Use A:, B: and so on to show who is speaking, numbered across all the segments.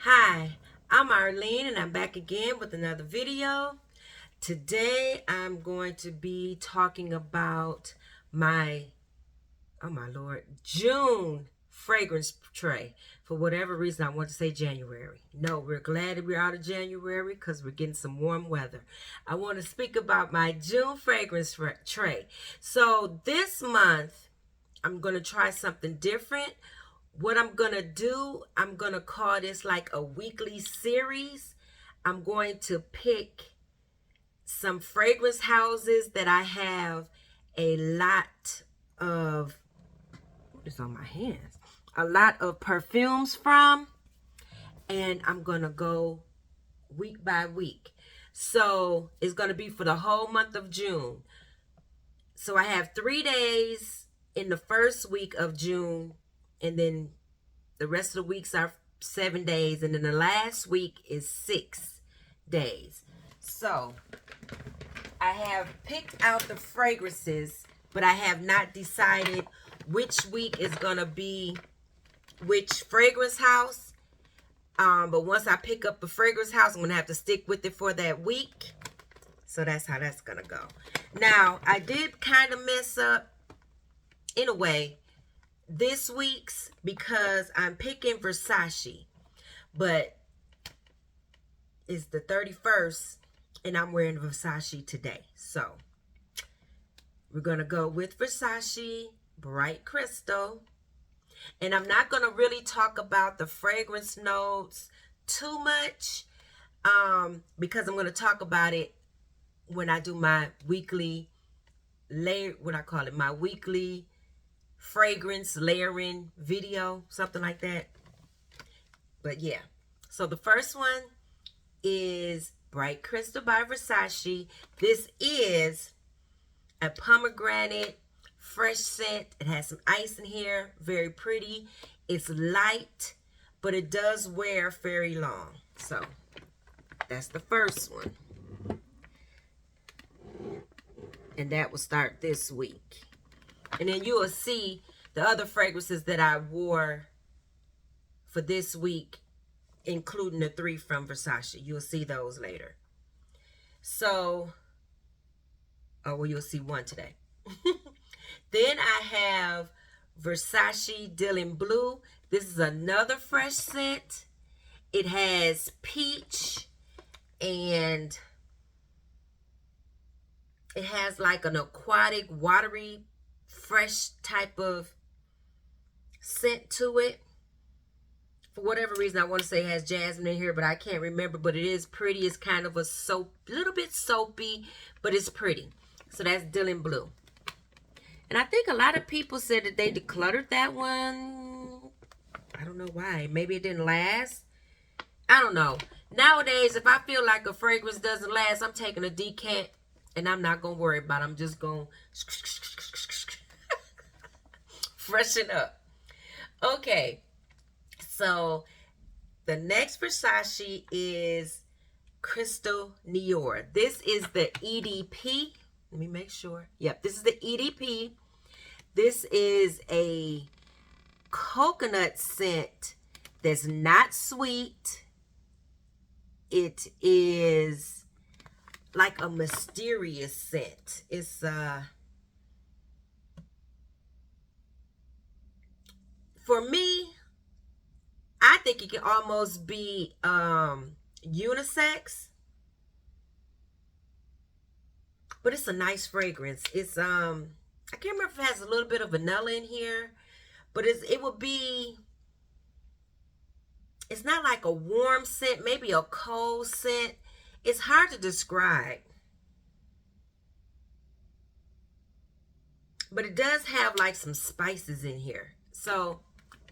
A: Hi, I'm Arlene and I'm back again with another video. Today I'm going to be talking about my, oh my Lord, June fragrance tray. For whatever reason, I want to say January. No, we're glad that we're out of January because we're getting some warm weather. I want to speak about my June fragrance tray. So this month, I'm going to try something different. What I'm going to do, I'm going to call this like a weekly series. I'm going to pick some fragrance houses that I have a lot of, what is on my hands? A lot of perfumes from. And I'm going to go week by week. So it's going to be for the whole month of June. So I have 3 days in the first week of June, and then the rest of the weeks are 7 days, and then the last week is 6 days. So I have picked out the fragrances, but I have not decided which week is going to be which fragrance house. But once I pick up the fragrance house, I'm going to have to stick with it for that week. So that's how that's going to go. Now, I did kind of mess up in a way this week's because I'm picking Versace. But it's the 31st and I'm wearing Versace today. So we're going to go with Versace Bright Crystal. And I'm not going to really talk about the fragrance notes too much because I'm going to talk about it when I do my weekly my weekly fragrance layering video, something like that. But yeah, so the first one is Bright Crystal by Versace. This is a pomegranate fresh scent. It has some ice in here, very pretty. It's light, but it does wear very long. So that's the first one. And that will start this week. And then you will see the other fragrances that I wore for this week, including the 3 from Versace. You'll see those later. So, oh, well, you'll see one today. Then I have Versace Dylan Blue. This is another fresh scent. It has peach and it has like an aquatic, watery, fresh type of scent to it. For whatever reason, I want to say it has jasmine in here, but I can't remember. But it is pretty. It's kind of a little bit soapy, but it's pretty. So that's Dylan Blue. And I think a lot of people said that they decluttered that one. I don't know why. Maybe it didn't last. I don't know. Nowadays, if I feel like a fragrance doesn't last, I'm taking a decant and I'm not going to worry about it. I'm just going to freshen up. Okay. So the next Versace is Crystal Noir. This is the EDP. Let me make sure. Yep, this is the EDP. This is a coconut scent that's not sweet. It is like a mysterious scent. It's for me, I think it can almost be unisex. But it's a nice fragrance. It's I can't remember if it has a little bit of vanilla in here, but it's not like a warm scent, maybe a cold scent. It's hard to describe. But it does have like some spices in here. So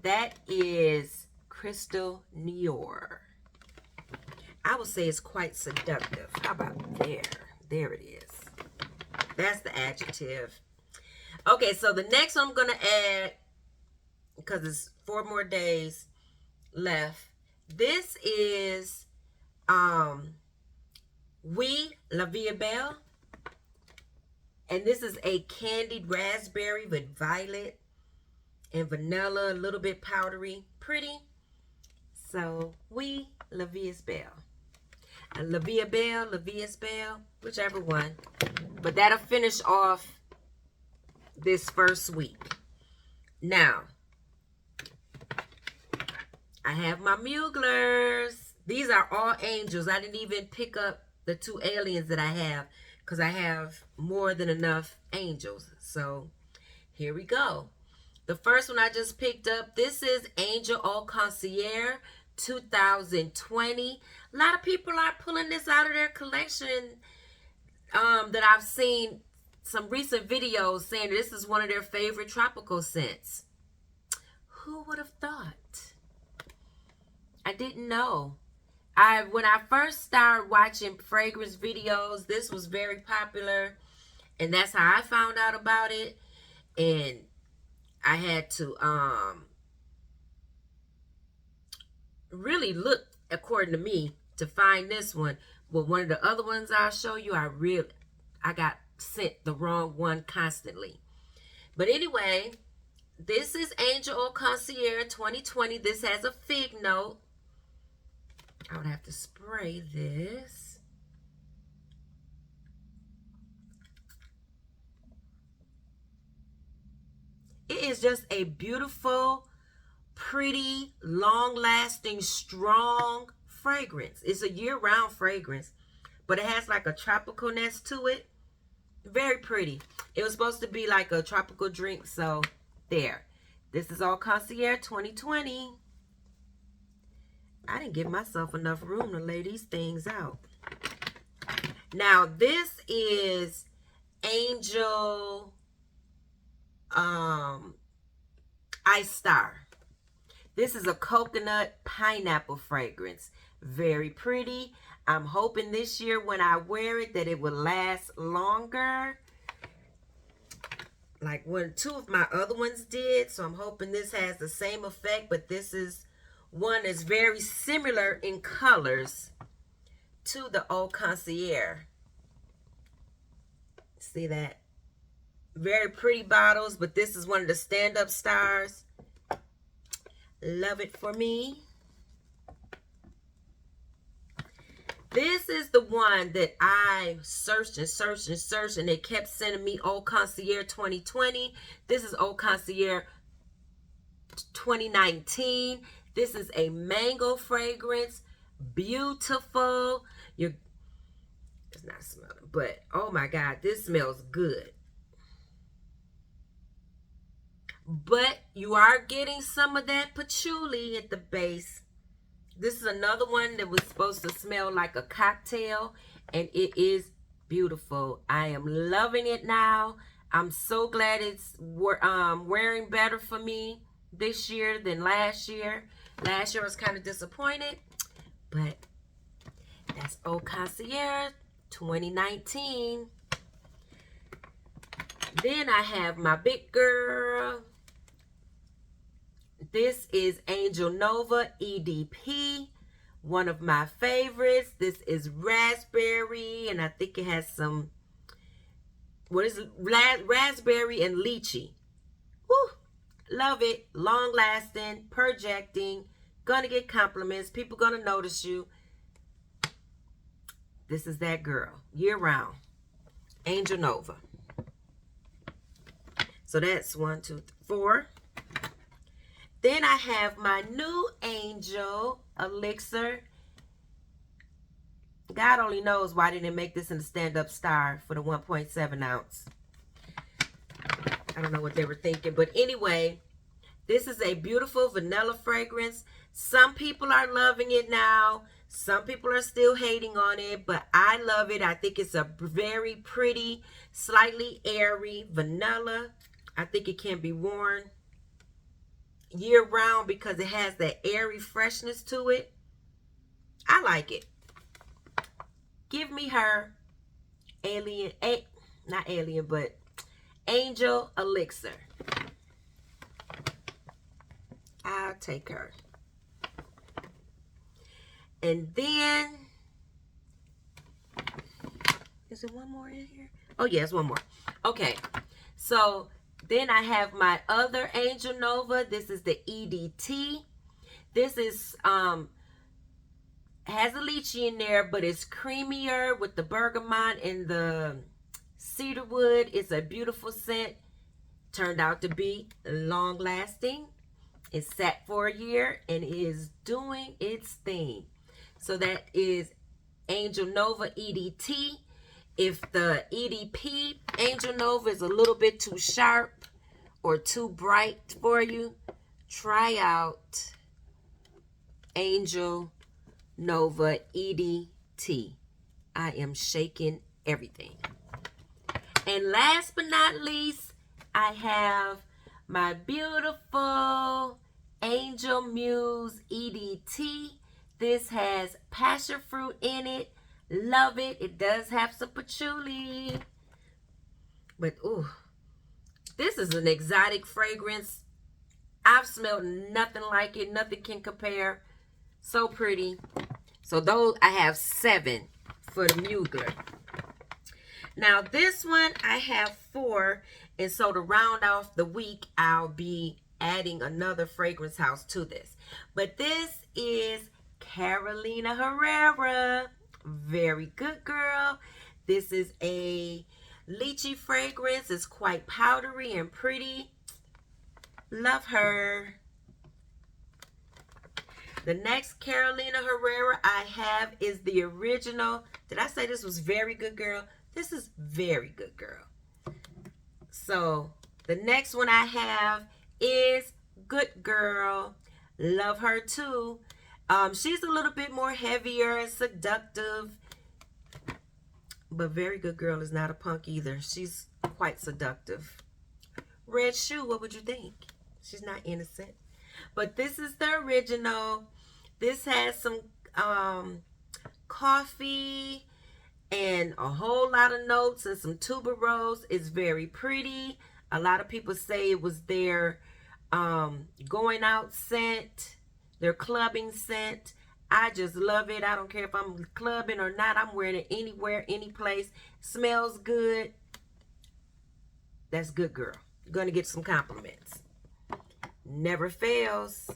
A: that is Crystal Noir. I would say it's quite seductive. How about there? There it is. That's the adjective. Okay, so the next one I'm going to add, because it's 4 more days left. This is Oui La Vie Belle. And this is a candied raspberry with violet and vanilla, a little bit powdery. Pretty. So, Oui La Vie is Belle. La Vie is Belle, La Vie is Belle, whichever one. But that'll finish off this first week. Now, I have my Muglers. These are all angels. I didn't even pick up the 2 aliens that I have because I have more than enough angels. So here we go. The first one I just picked up, this is Angel Au Concierge 2020. A lot of people are pulling this out of their collection that I've seen some recent videos saying this is one of their favorite tropical scents. Who would have thought? I didn't know. When I first started watching fragrance videos, this was very popular, and that's how I found out about it. And I had to really look, according to me, to find this one. But one of the other ones I'll show you, I got sent the wrong one constantly. But anyway, this is Angel Au Concierge 2020. This has a fig note. I would have to spray this. It is just a beautiful, pretty, long-lasting, strong fragrance. It's a year-round fragrance, but it has like a tropicalness to it. Very pretty. It was supposed to be like a tropical drink, so there. This is Au Concierge 2020. I didn't give myself enough room to lay these things out. Now, this is Angel Ice Star. This is a coconut pineapple fragrance. Very pretty. I'm hoping this year when I wear it that it will last longer. Like when 2 of my other ones did. So I'm hoping this has the same effect, but this is one that's very similar in colors to the Au Concierge. See that? Very pretty bottles, but this is one of the stand-up stars. Love it for me. This is the one that I searched and searched and searched, and they kept sending me Au Concierge 2020. This is Au Concierge 2019. This is a mango fragrance. Beautiful. It's not smelling, but oh my God, this smells good. But you are getting some of that patchouli at the base. This is another one that was supposed to smell like a cocktail, and it is beautiful. I am loving it now. I'm so glad it's wearing better for me this year than last year. Last year I was kind of disappointed, but that's Au Concierge 2019. Then I have my big girl. This is Angel Nova EDP, one of my favorites. This is raspberry, and I think it has some, raspberry and lychee. Woo! Love it. Long lasting, projecting, gonna get compliments, people gonna notice you. This is that girl, year round. Angel Nova. So that's 1, 2, 3, 4. Then I have my new Angel Elixir. God only knows why I didn't make this in the stand-up star for the 1.7 ounce. I don't know what they were thinking. But anyway, this is a beautiful vanilla fragrance. Some people are loving it now. Some people are still hating on it, but I love it. I think it's a very pretty, slightly airy vanilla. I think it can be worn year round because it has that airy freshness to it. I like it. Give me her not alien, but Angel Elixir. I'll take her. And then, is there one more in here? Oh, yes, one more. Okay, so then I have my other Angel Nova. This is the EDT. This is has a lychee in there, but it's creamier with the bergamot and the cedarwood. It's a beautiful scent. Turned out to be long lasting. It sat for a year and is doing its thing. So that is Angel Nova EDT. If the EDP Angel Nova is a little bit too sharp or too bright for you, try out Angel Nova EDT. I am shaking everything. And last but not least, I have my beautiful Angel Muse EDT. This has passion fruit in it. Love it. It does have some patchouli. But, ooh, this is an exotic fragrance. I've smelled nothing like it. Nothing can compare. So pretty. So those, I have 7 for the Mugler. Now this one, I have 4. And so to round off the week, I'll be adding another fragrance house to this. But this is Carolina Herrera. Very good girl. This is a lychee fragrance. It's quite powdery and pretty. Love her. The next Carolina Herrera I have is the original. Did I say this was Very Good Girl? This is Very Good Girl. So the next one I have is Good Girl. Love her too. She's a little bit more heavier and seductive. But Very Good Girl is not a punk either. She's quite seductive. Red Shoe, what would you think? She's not innocent. But this is the original. This has some coffee and a whole lot of notes and some tuberose. It's very pretty. A lot of people say it was their going out scent, their clubbing scent. I just love it. I don't care if I'm clubbing or not. I'm wearing it anywhere, any place. Smells good. That's Good Girl. You're going to get some compliments. Never fails.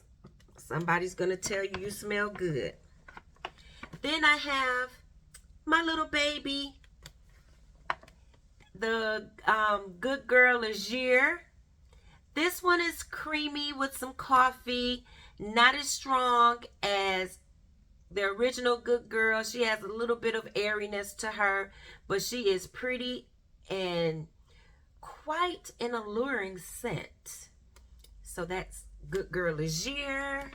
A: Somebody's going to tell you you smell good. Then I have my little baby, the Good Girl Agir. This one is creamy with some coffee. Not as strong as the original Good Girl. She has a little bit of airiness to her, but she is pretty and quite an alluring scent. So that's Good Girl Agir.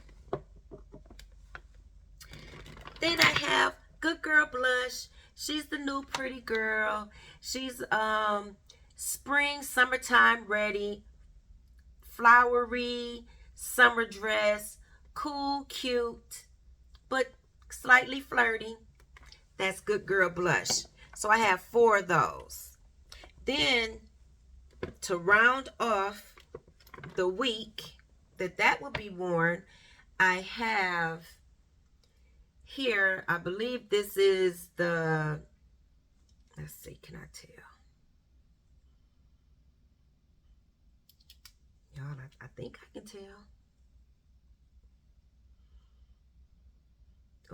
A: Then I have Good Girl Blush. She's the new pretty girl. She's spring, summertime ready. Flowery, summer dress. Cool, cute, but slightly flirty. That's Good Girl Blush. So I have 4 of those. Then to round off the week that will be worn, I have here, I believe this is the, let's see, can I tell? Y'all, I think I can tell.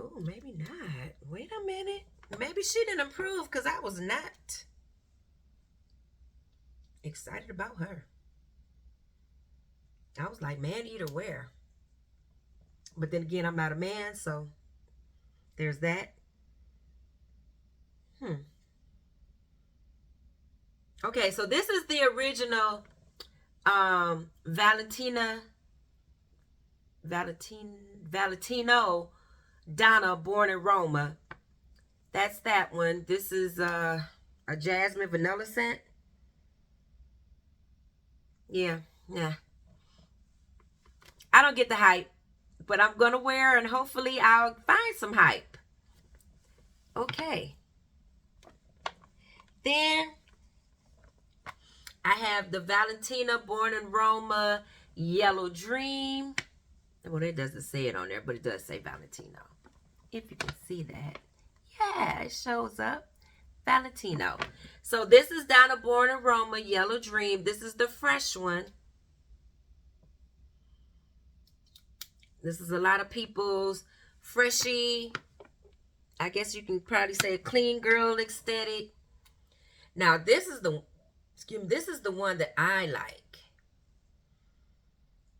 A: Oh, maybe not. Wait a minute. Maybe she didn't improve because I was not excited about her. I was like, man eater, where? But then again, I'm not a man, so there's that. Okay, so this is the original Valentino Donna Born in Roma. That's that one. This is a jasmine vanilla scent. Yeah. I don't get the hype, but I'm going to wear and hopefully I'll find some hype. Okay. Then I have the Valentina Born in Roma Yellow Dream. Well, it doesn't say it on there, but it does say Valentino. If you can see that. Yeah, it shows up. Valentino. So this is Donna Born in Roma Yellow Dream. This is the fresh one. This is a lot of people's freshy, I guess you can probably say a clean girl aesthetic. Now this is the, excuse me, this is the one that I like.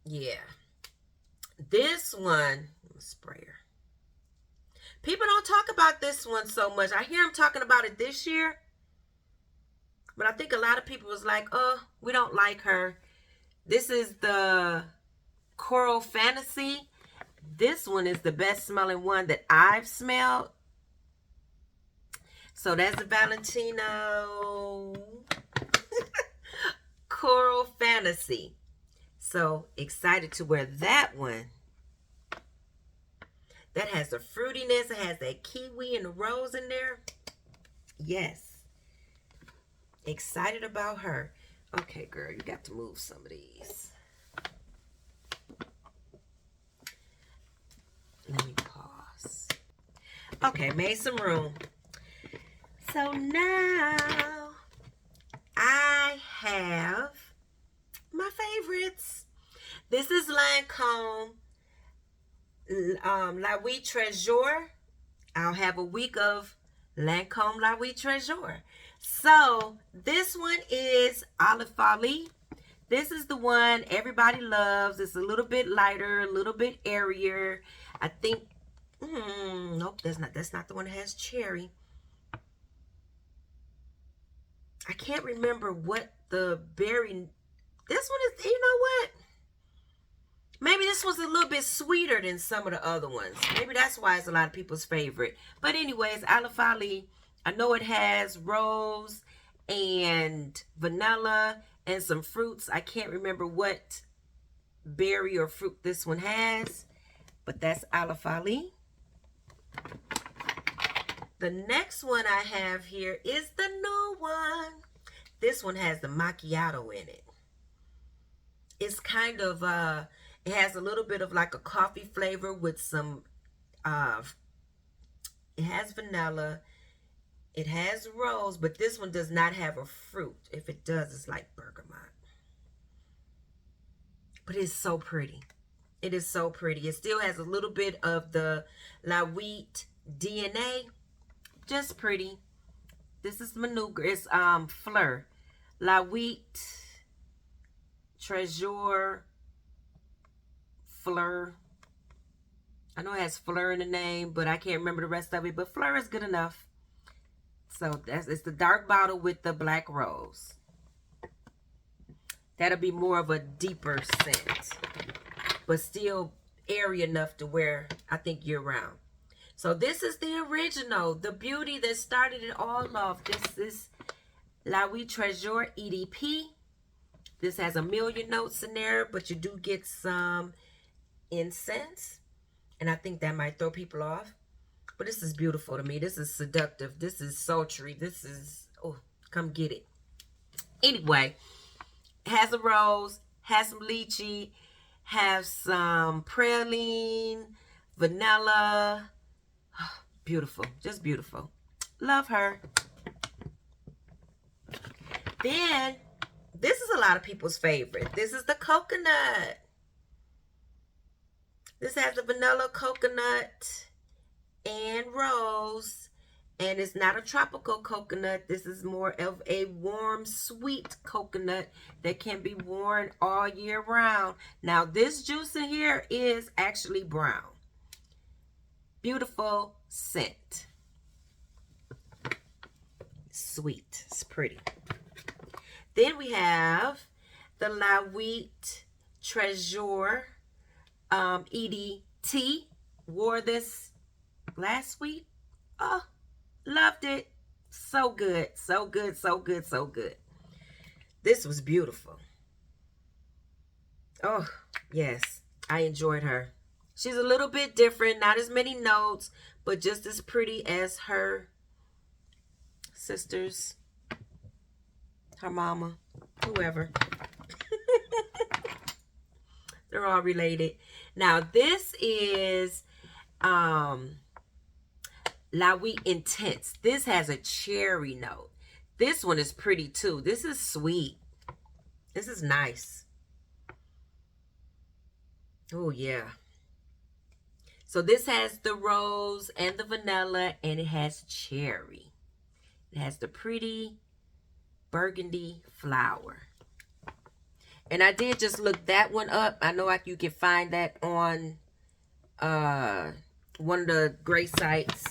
A: Yeah. This one, sprayer. People don't talk about this one so much. I hear them talking about it this year. But I think a lot of people was like, oh, we don't like her. This is the Coral Fantasy. This one is the best smelling one that I've smelled. So that's the Valentino Coral Fantasy. So excited to wear that one. That has the fruitiness. It has that kiwi and the rose in there. Yes. Excited about her. Okay, girl, you got to move some of these. Let me pause. Okay, made some room. So now I have my favorites. This is Lancome Oui Trésor. I'll have a week of Lancome Oui Trésor. So this one is Folie. This is the one everybody loves. It's a little bit lighter, a little bit airier. I think, nope, that's not the one that has cherry. I can't remember what the berry, this one is, you know what? Maybe this was a little bit sweeter than some of the other ones. Maybe that's why it's a lot of people's favorite. But anyways, Folie, I know it has rose and vanilla and some fruits. I can't remember what berry or fruit this one has, but that's Folie. The next one I have here is the new one. This one has the macchiato in it. It's kind of, it has a little bit of like a coffee flavor with some, it has vanilla. It has rose, but this one does not have a fruit. If it does, it's like bergamot. But it's so pretty. It is so pretty. It still has a little bit of the Nude DNA. Just pretty. This is Mugler. It's Fleur. Nuit, Trésor, Fleur. I know it has Fleur in the name, but I can't remember the rest of it. But Fleur is good enough. So it's the dark bottle with the black rose. That'll be more of a deeper scent, but still airy enough to wear, I think, year round. So this is the original, the beauty that started it all off. This is Oui Trésor EDP. This has a million notes in there, but you do get some incense, and I think that might throw people off. But this is beautiful to me. This is seductive. This is sultry. This is, oh, come get it. Anyway, has a rose, has some lychee, has some praline, vanilla. Oh, beautiful. Just beautiful. Love her. Then, this is a lot of people's favorite. This is the coconut. This has the vanilla, coconut, and rose, and it's not a tropical coconut. This is more of a warm, sweet coconut that can be worn all year round. Now this juice in here is actually brown. Beautiful scent. Sweet. It's pretty. Then we have the Oui Trésor EDT. Wore this last week. Oh, loved it. So good. So good. So good. So good. This was beautiful. Oh, yes. I enjoyed her. She's a little bit different. Not as many notes, but just as pretty as her sisters, her mama, whoever. They're all related. Now, this is Oui Intense. This has a cherry note. This one is pretty too. This is sweet. This is nice. Oh, yeah. So this has the rose and the vanilla, and it has cherry. It has the pretty burgundy flower. And I did just look that one up. I know you can find that on one of the great sites.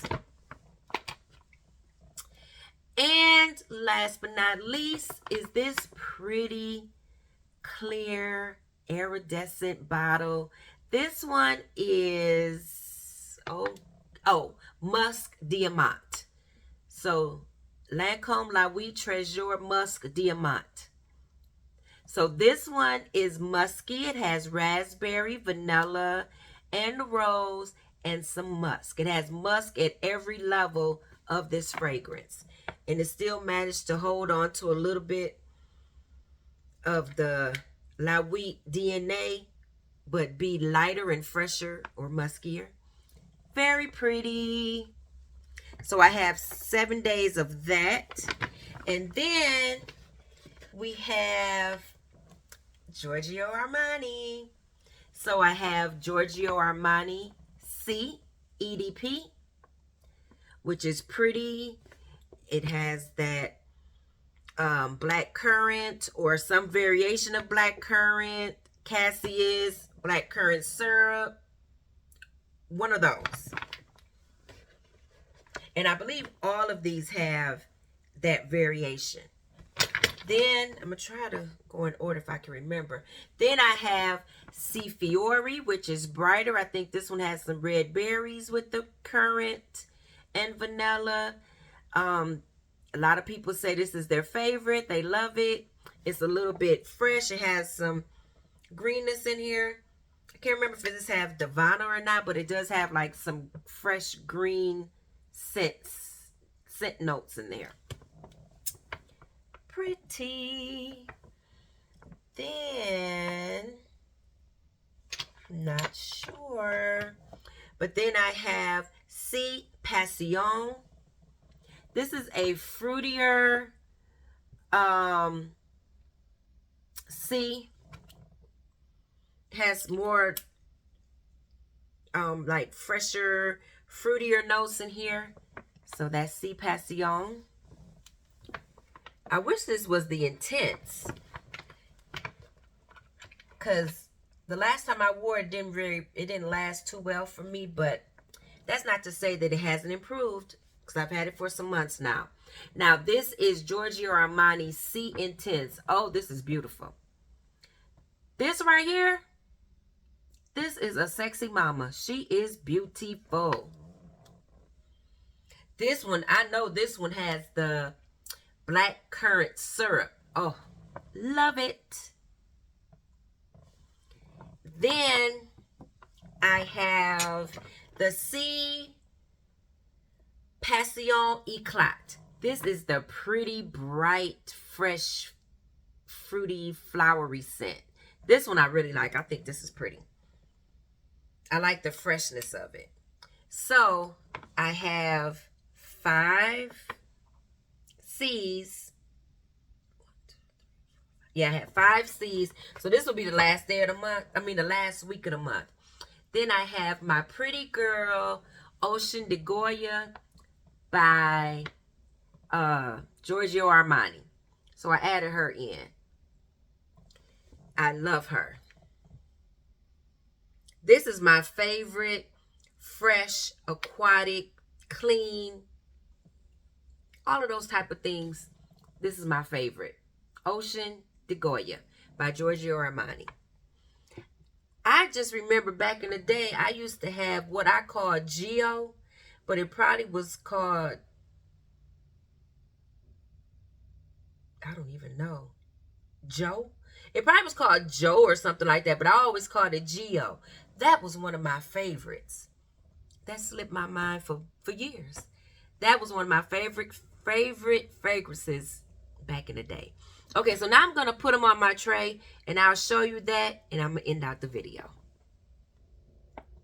A: And last but not least is this pretty clear iridescent bottle. This one is Musc Diamant. So Lancome Oui La Vie Trésor Musc Diamant. So this one is musky. It has raspberry, vanilla, and rose, and some musk. It has musk at every level of this fragrance. And it still managed to hold on to a little bit of the La Vie DNA, but be lighter and fresher or muskier. Very pretty. So I have 7 days of that. And then we have Giorgio Armani. So I have Giorgio Armani Si EDP, which is pretty. It has that black currant or some variation of black currant, cassius, black currant syrup, one of those. And I believe all of these have that variation. Then I'm going to try to go in order if I can remember. Then I have Fiori, which is brighter. I think this one has some red berries with the currant and vanilla. A lot of people say this is their favorite. They love it. It's a little bit fresh. It has some greenness in here. I can't remember if this has Divana or not, but it does have like some fresh green scent notes in there. Pretty. Then, I'm not sure. But then I have Passione. This is a fruitier has more like fresher, fruitier notes in here. So that's Passione. I wish this was the Intense, because the last time I wore it didn't last too well for me, but that's not to say that it hasn't improved, because I've had it for some months now. Now this is Giorgio Armani Si Intense. Oh, this is beautiful. This right here, this is a sexy mama. She is beautiful. This one, I know this one has the black currant syrup. Oh, love it. Then I have the Passione Eclat. This is the pretty, bright, fresh, fruity, flowery scent. This one I really like. I think this is pretty. I like the freshness of it. So I have 5 C's. Yeah, I have 5 C's. So this will be the last day of the month. I mean, the last week of the month. Then I have my Pretty Girl Ocean de Gioia by Giorgio Armani. So I added her in. I love her. This is my favorite, fresh, aquatic, clean, all of those type of things. This is my favorite. Ocean de Gioia by Giorgio Armani. I just remember back in the day, I used to have what I called Gio, but it probably was called, I don't even know, Joe? It probably was called Joe or something like that, but I always called it Gio. That was one of my favorites. That slipped my mind for years. That was one of my favorite fragrances back in the day. Okay, so now I'm going to put them on my tray, and I'll show you that, and I'm going to end out the video.